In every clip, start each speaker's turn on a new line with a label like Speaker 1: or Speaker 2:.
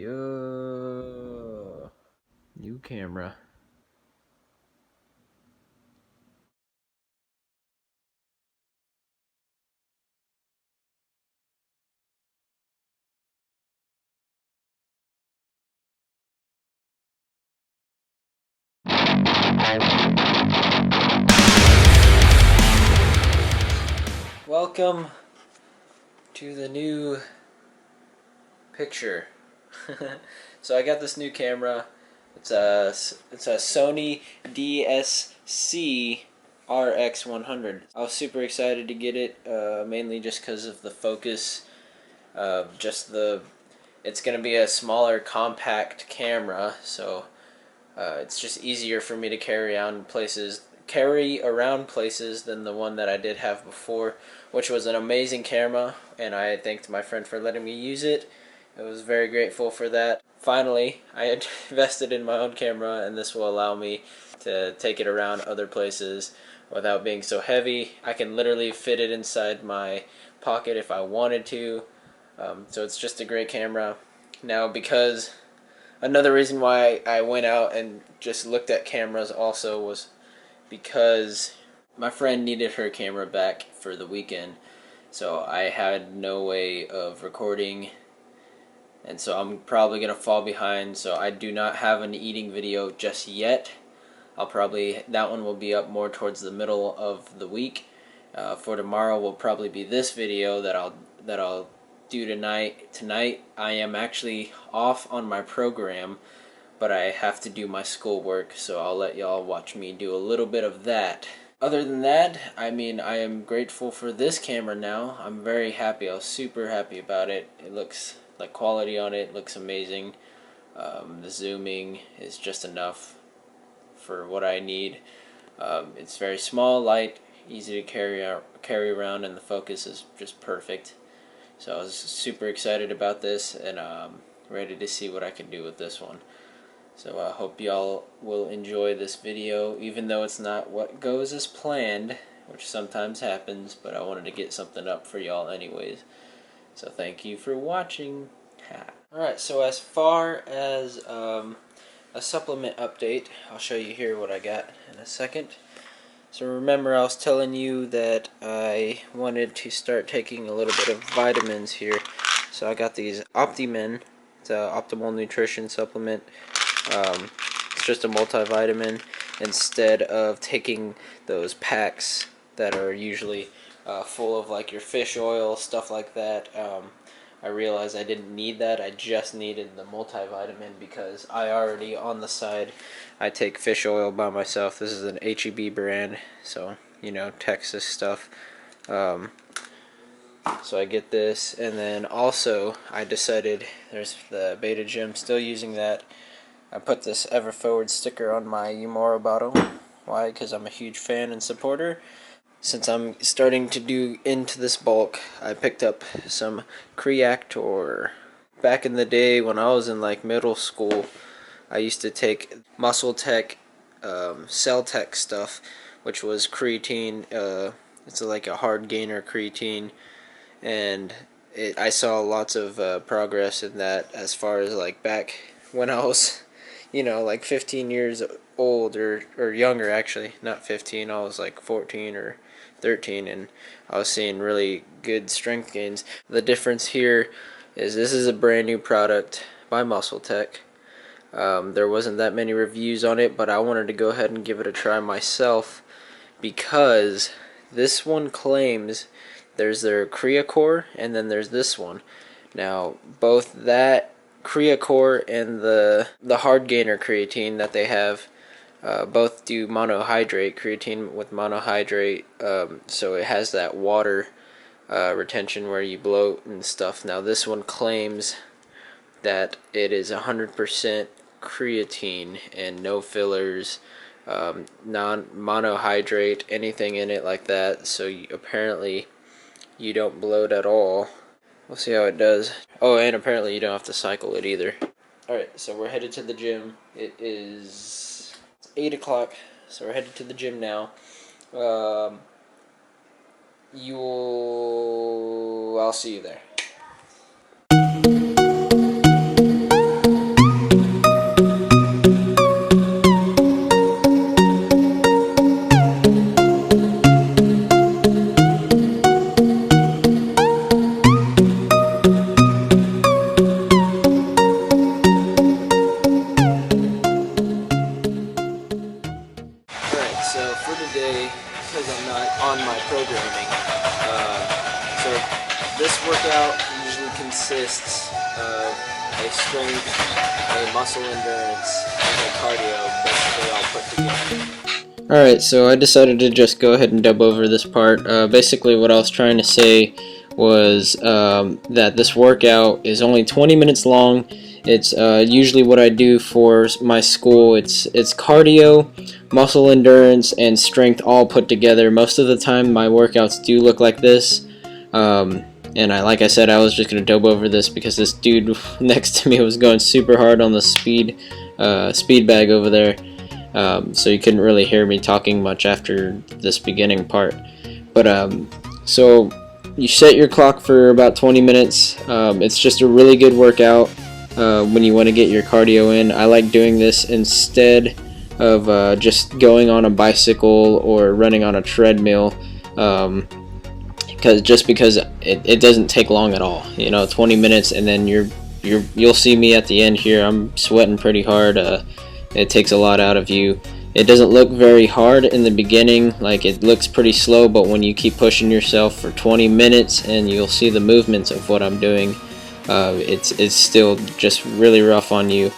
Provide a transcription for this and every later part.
Speaker 1: Yo, new camera. Welcome to the new picture. So I got this new camera. It's a Sony DSC RX100. I was super excited to get it, mainly just because of the focus. It's gonna be a smaller, compact camera, so it's just easier for me to carry around places than the one that I did have before, which was an amazing camera, and I thanked my friend for letting me use it. I was very grateful for that. Finally, I had invested in my own camera, and this will allow me to take it around other places without being so heavy. I can literally fit it inside my pocket if I wanted to. So it's just a great camera. Now, because another reason why I went out and just looked at cameras also was because my friend needed her camera back for the weekend, so I had no way of recording, and so I'm probably gonna fall behind. So I do not have an eating video just yet. That one will be up more towards the middle of the week. For tomorrow will probably be this video that I'll do tonight. Tonight I am actually off on my program, but I have to do my schoolwork, so I'll let y'all watch me do a little bit of that. Other than that, I mean, I am grateful for this camera now. I'm very happy. I was super happy about it. It looks like quality on it looks amazing. The zooming is just enough for what I need. It's very small, light, easy to carry around, and the focus is just perfect. So I was super excited about this, and ready to see what I can do with this one. So I hope y'all will enjoy this video, even though it's not what goes as planned, which sometimes happens, but I wanted to get something up for y'all anyways. So thank you for watching. Alright, so as far as a supplement update, I'll show you here what I got in a second. So remember, I was telling you that I wanted to start taking a little bit of vitamins here. So I got these Optimin. It's an optimal nutrition supplement. It's just a multivitamin instead of taking those packs that are usually full of like your fish oil, stuff like that. I realized I didn't need that. I just needed the multivitamin because I already on the side I take fish oil by myself. This is an HEB brand, so you know, Texas stuff. So I get this, and then also I decided there's the Beta Gym, still using that. I put this Ever Forward sticker on my Umora bottle. Why? Because I'm a huge fan and supporter. Since I'm starting to do into this bulk, I picked up some Creactor. Back in the day when I was in like middle school, I used to take Muscle Tech, Cell Tech stuff, which was creatine. It's like a hard gainer creatine, and I saw lots of progress in that as far as like back when I was, you know, like 15 years old or younger actually, not 15, I was like 14 or 13, and I was seeing really good strength gains. The difference here is this is a brand new product by Muscle Tech. There wasn't that many reviews on it, but I wanted to go ahead and give it a try myself because this one claims there's their Creacore and then there's this one. Now, both that Creacore and the hard gainer creatine that they have both do monohydrate, creatine with monohydrate, so it has that water retention where you bloat and stuff. Now this one claims that it is 100% creatine and no fillers, non-monohydrate, anything in it like that, so apparently you don't bloat at all. We'll see how it does. Oh, and apparently you don't have to cycle it either. Alright, so we're headed to the gym. It is 8 o'clock, so we're headed to the gym now. I'll see you there. consists of a strength, a muscle endurance, and a cardio, basically all put together. Alright, so I decided to just go ahead and dub over this part. Basically what I was trying to say was that this workout is only 20 minutes long. It's usually what I do for my school. It's cardio, muscle endurance, and strength all put together. Most of the time my workouts do look like this. And like I said, I was just going to dub over this because this dude next to me was going super hard on the speed bag over there. So you couldn't really hear me talking much after this beginning part. But so you set your clock for about 20 minutes. It's just a really good workout when you want to get your cardio in. I like doing this instead of just going on a bicycle or running on a treadmill. Because it doesn't take long at all, 20 minutes, and then you'll see me at the end here. I'm sweating pretty hard. It takes a lot out of you. It doesn't look very hard in the beginning, like it looks pretty slow, but when you keep pushing yourself for 20 minutes and you'll see the movements of what I'm doing, it's still just really rough on you.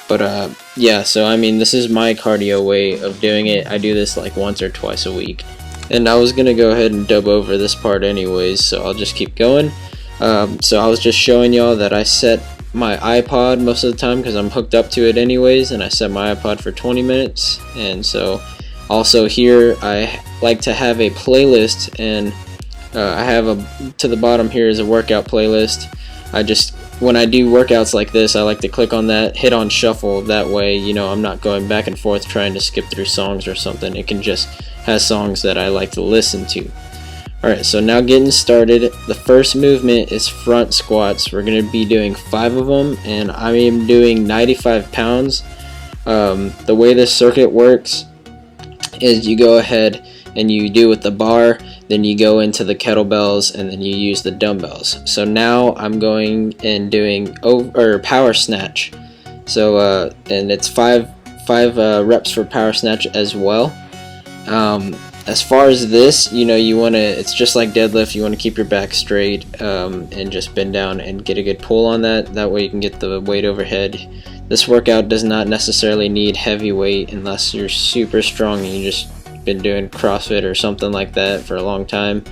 Speaker 1: But yeah, so I mean, this is my cardio way of doing it. I do this like once or twice a week. And I was going to go ahead and dub over this part anyways, so I'll just keep going. So I was just showing y'all that I set my iPod most of the time because I'm hooked up to it anyways, and I set my iPod for 20 minutes. And so also here I like to have a playlist, and I have to the bottom here is a workout playlist. When I do workouts like this, I like to click on that, hit on shuffle. That way, I'm not going back and forth trying to skip through songs or something. It can just has songs that I like to listen to. Alright, so now getting started. The first movement is front squats. We're going to be doing 5 of them, and I am doing 95 pounds. The way this circuit works is you go ahead and you do with the bar, then you go into the kettlebells, and then you use the dumbbells. So now I'm going and doing power snatch. So and it's 5 reps for power snatch as well. As far as this, you want to, it's just like deadlift. You want to keep your back straight and just bend down and get a good pull on that. That way you can get the weight overhead. This workout does not necessarily need heavy weight unless you're super strong and you just been doing CrossFit or something like that for a long time.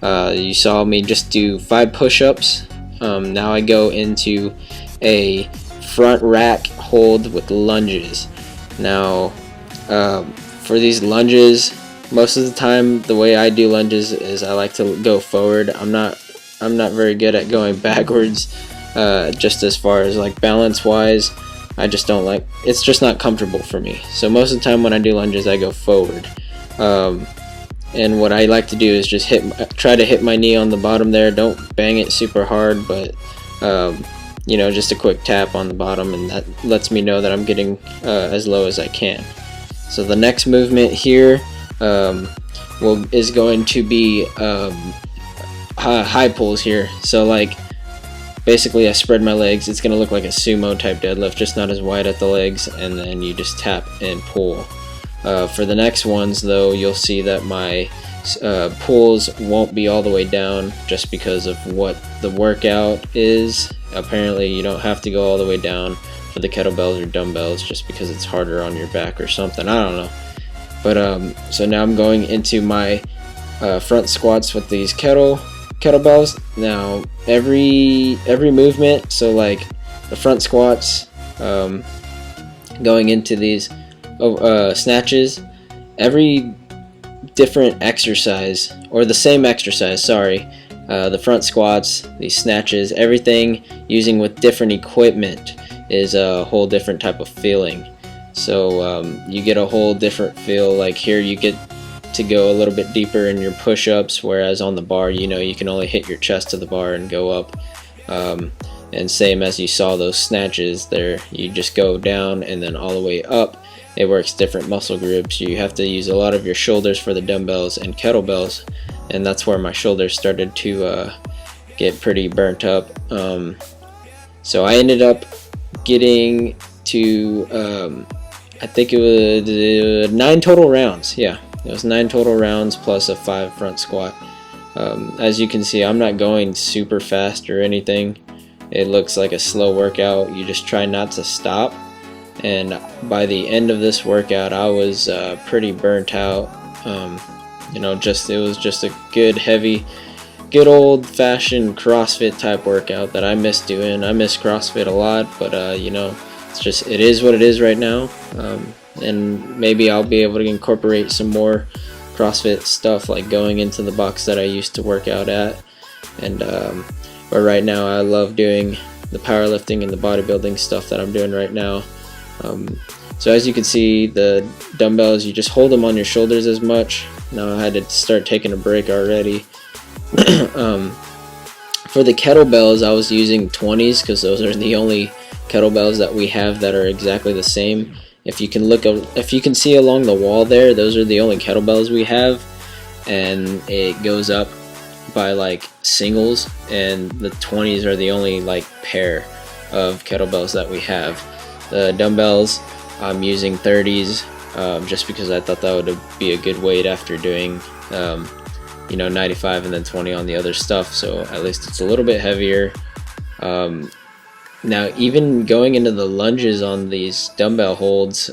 Speaker 1: You saw me just do 5 push-ups. Now I go into a front rack hold with lunges. Now for these lunges, most of the time the way I do lunges is I like to go forward. I'm not very good at going backwards, just as far as like balance wise. I just don't like, it's just not comfortable for me. So most of the time when I do lunges I go forward. And what I like to do is just try to hit my knee on the bottom there. Don't bang it super hard, but just a quick tap on the bottom, and that lets me know that I'm getting as low as I can. So the next movement here is going to be high pulls here. So like basically I spread my legs. It's going to look like a sumo type deadlift, just not as wide at the legs, and then you just tap and pull. For the next ones though, you'll see that my pulls won't be all the way down just because of what the workout is. Apparently you don't have to go all the way down for the kettlebells or dumbbells just because it's harder on your back or something. I don't know. But so now I'm going into my front squats with these kettlebells. Now every movement, so like the front squats, going into these snatches, every different exercise, or the same exercise, sorry, the front squats, these snatches, everything using with different equipment is a whole different type of feeling. So you get a whole different feel. Like here you get to go a little bit deeper in your push-ups, whereas on the bar you can only hit your chest to the bar and go up. And same as you saw those snatches there, you just go down and then all the way up. It works different muscle groups. You have to use a lot of your shoulders for the dumbbells and kettlebells, and that's where my shoulders started to get pretty burnt up. So I ended up getting to I think it was 9 total rounds. Yeah, it was 9 total rounds plus a 5 front squat. As you can see, I'm not going super fast or anything. it looks like a slow workout. You just try not to stop. And by the end of this workout, I was pretty burnt out. You know, it was just a good, heavy, good old-fashioned CrossFit type workout that I miss doing. I miss CrossFit a lot, but you know, it is what it is right now. And maybe I'll be able to incorporate some more CrossFit stuff, like going into the box that I used to work out at. And but right now, I love doing the powerlifting and the bodybuilding stuff that I'm doing right now. So as you can see, the dumbbells, you just hold them on your shoulders as much. Now I had to start taking a break already. For the kettlebells, I was using 20s because those are the only kettlebells that we have that are exactly the same. If you can see along the wall there, those are the only kettlebells we have, and it goes up by like singles, and the 20s are the only like pair of kettlebells that we have. The dumbbells, I'm using 30s just because I thought that would be a good weight after doing you know, 95 and then 20 on the other stuff, so at least it's a little bit heavier. Now even going into the lunges on these dumbbell holds,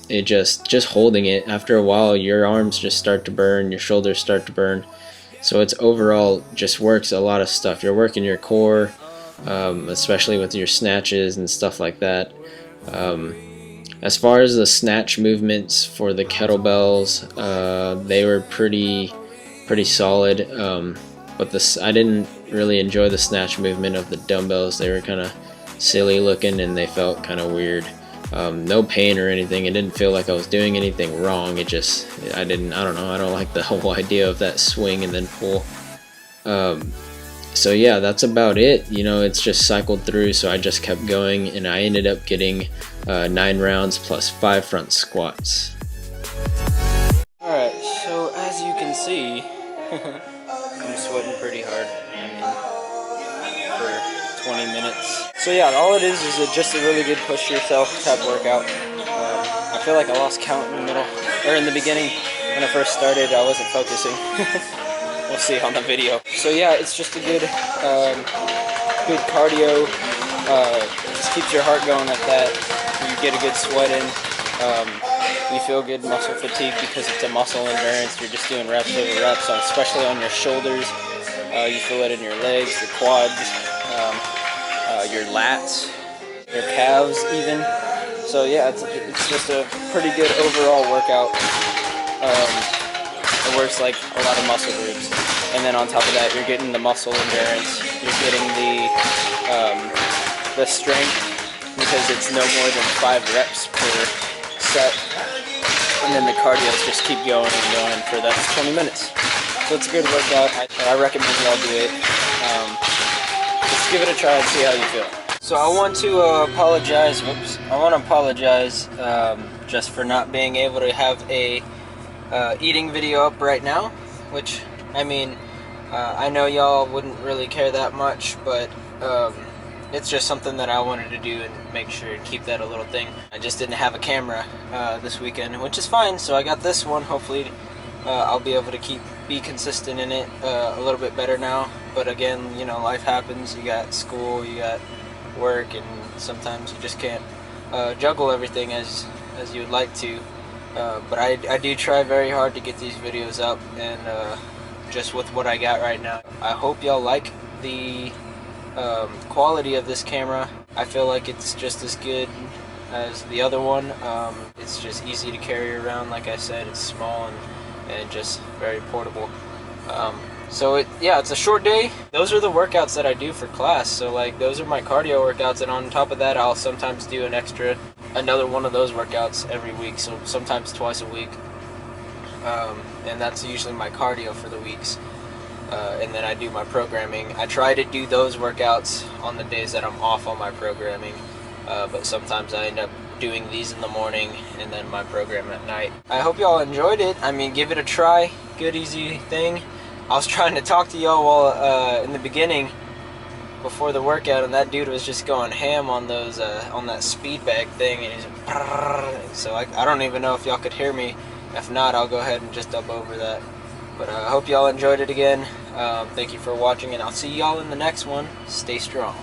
Speaker 1: it just holding it, after a while your arms just start to burn, your shoulders start to burn. So it's overall just works a lot of stuff. You're working your core, especially with your snatches and stuff like that. As far as the snatch movements for the kettlebells, they were pretty solid, but I didn't really enjoy the snatch movement of the dumbbells. They were kind of silly looking and they felt kind of weird. No pain or anything. It didn't feel like I was doing anything wrong. I don't know, I don't like the whole idea of that swing and then pull. So yeah, that's about it. You know, it's just cycled through, so I just kept going, and I ended up getting 9 rounds plus 5 front squats. Alright, so as you can see, I'm sweating pretty hard. For 20 minutes. So yeah, all it is just a really good push yourself type workout. I feel like I lost count in the middle, or in the beginning when I first started. I wasn't focusing. We'll see on the video. So yeah, it's just a good cardio. Just keeps your heart going like that. You get a good sweat in. You feel good muscle fatigue because it's a muscle endurance. You're just doing reps over reps, especially on your shoulders. You feel it in your legs, your quads, your lats, your calves even. So yeah, it's just a pretty good overall workout. It works like a lot of muscle groups, and then on top of that, you're getting the muscle endurance. You're getting the strength, because it's no more than 5 reps per set, and then the cardios just keep going and going for that 20 minutes. So it's a good workout. I recommend y'all do it. Just give it a try and see how you feel. So I want to apologize. Just for not being able to have a eating video up right now, which, I mean, I know y'all wouldn't really care that much, but it's just something that I wanted to do and make sure to keep that a little thing. I just didn't have a camera this weekend, which is fine, so I got this one. Hopefully I'll be able to be consistent in it a little bit better now. But again, you know, life happens. You got school, you got work, and sometimes you just can't juggle everything as you would like to. But I do try very hard to get these videos up, and just with what I got right now. I hope y'all like the quality of this camera. I feel like it's just as good as the other one. It's just easy to carry around. Like I said, it's small and just very portable. So it's a short day. Those are the workouts that I do for class. So like, those are my cardio workouts, and on top of that, I'll sometimes do another one of those workouts every week. So sometimes twice a week, and that's usually my cardio for the weeks. And then I do my programming. I try to do those workouts on the days that I'm off on my programming, but sometimes I end up doing these in the morning and then my program at night. I hope y'all enjoyed it. I mean, give it a try. Good, easy thing. I was trying to talk to y'all while in the beginning before the workout, and that dude was just going ham on those on that speed bag thing, and he's so I don't even know if y'all could hear me. If not, I'll go ahead and just dub over that. But I hope y'all enjoyed it again. Thank you for watching, and I'll see y'all in the next one. Stay strong.